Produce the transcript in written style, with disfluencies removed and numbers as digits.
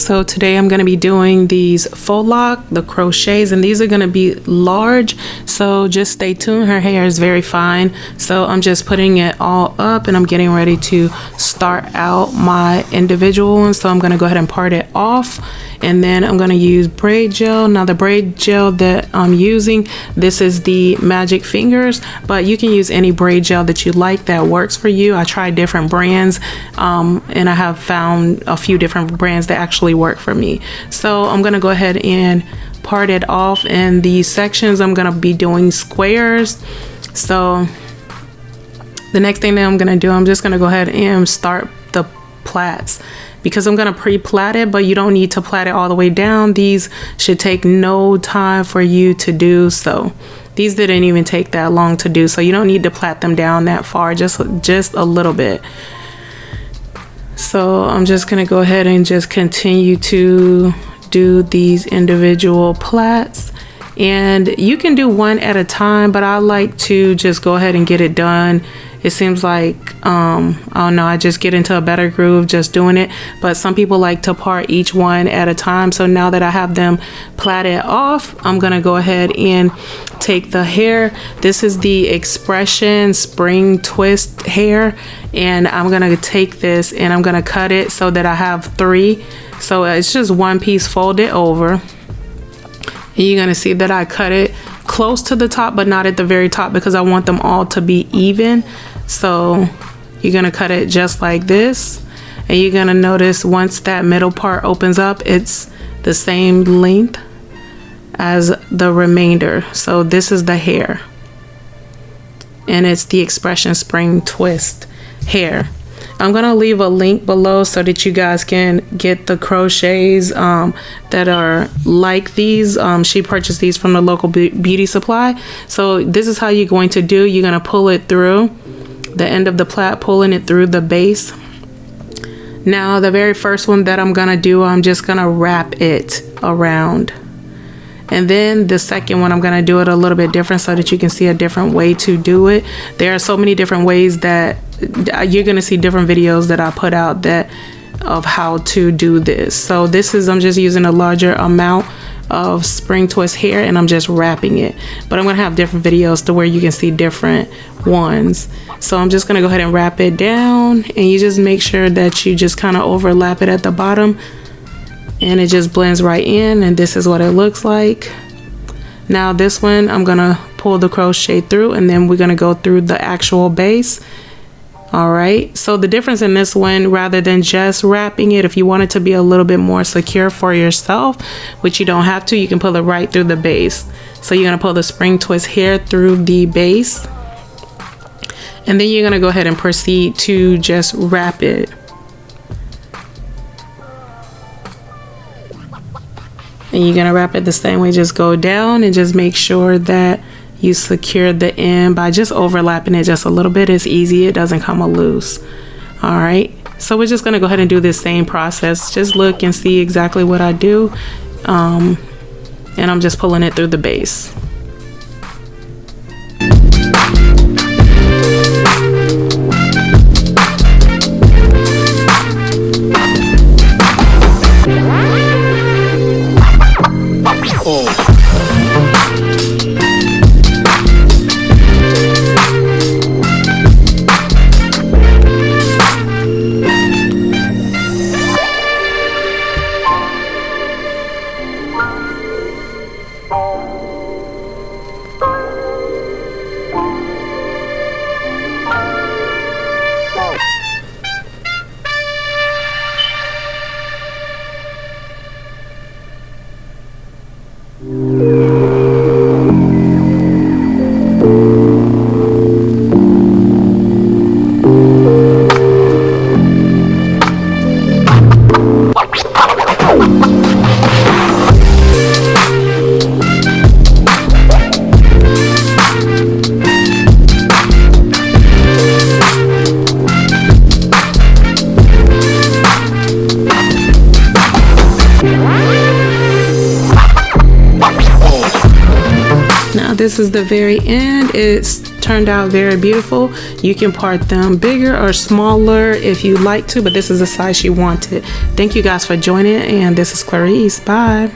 So today I'm going to be doing these faux loc, the crochets, and these are going to be large, so just stay tuned. Her hair is very fine, so I'm just putting it all up and I'm getting ready to start out my individual ones. So I'm going to go ahead and part it off, and then I'm going to use braid gel. Now the braid gel that I'm using, this is the Magic Fingers, but you can use any braid gel that you like that works for you. I tried different brands and I have found a few different brands that actually work for me. So I'm going to go ahead and part it off in these sections. I'm going to be doing squares. So the next thing that I'm going to do, I'm just going to go ahead and start the plaits, because I'm going to pre-plait it, but you don't need to plait it all the way down. These should take no time for you to do. So these didn't even take that long to do, so you don't need to plait them down that far, just a little bit. So I'm just going to go ahead and just continue to do these individual plaits, and you can do one at a time, but I like to just go ahead and get it done. It seems like I don't know, I just get into a better groove just doing it, but some people like to part each one at a time. So now that I have them plaited off, I'm gonna go ahead and take the hair. This is the Expression Spring Twist hair, and I'm gonna take this and I'm gonna cut it so that I have 3. So it's just one piece folded over, and you're gonna see that I cut it close to the top but not at the very top, because I want them all to be even. So you're gonna cut it just like this, and you're gonna notice once that middle part opens up, it's the same length as the remainder. So this is the hair, and it's the Expression Spring Twist hair. I'm gonna leave a link below so that you guys can get the crochets that are like these. She purchased these from the local beauty supply. So this is how you're going to do. You're gonna pull it through the end of the plait, pulling it through the base. Now the very first one that I'm gonna do, I'm just gonna wrap it around. And then the second one, I'm gonna do it a little bit different so that you can see a different way to do it. There are so many different ways that you're gonna see different videos that I put out of how to do this. So this is, I'm just using a larger amount of spring twist hair and I'm just wrapping it. But I'm gonna have different videos to where you can see different ones. So I'm just gonna go ahead and wrap it down, and you just make sure that you just kind of overlap it at the bottom, and it just blends right in, and this is what it looks like. Now this one, I'm gonna pull the crochet through, and then we're gonna go through the actual base. All right, so the difference in this one, rather than just wrapping it, if you want it to be a little bit more secure for yourself, which you don't have to, you can pull it right through the base. So you're gonna pull the spring twist hair through the base, and then you're gonna go ahead and proceed to just wrap it. And you're gonna wrap it the same way, just go down and just make sure that you secure the end by just overlapping it just a little bit. It's easy, it doesn't come loose. All right, so we're just gonna go ahead and do this same process. Just look and see exactly what I do. And I'm just pulling it through the base. This is the very end. It's turned out very beautiful. You can part them bigger or smaller if you like to, but this is the size she wanted. Thank you guys for joining, and this is Clarice. Bye.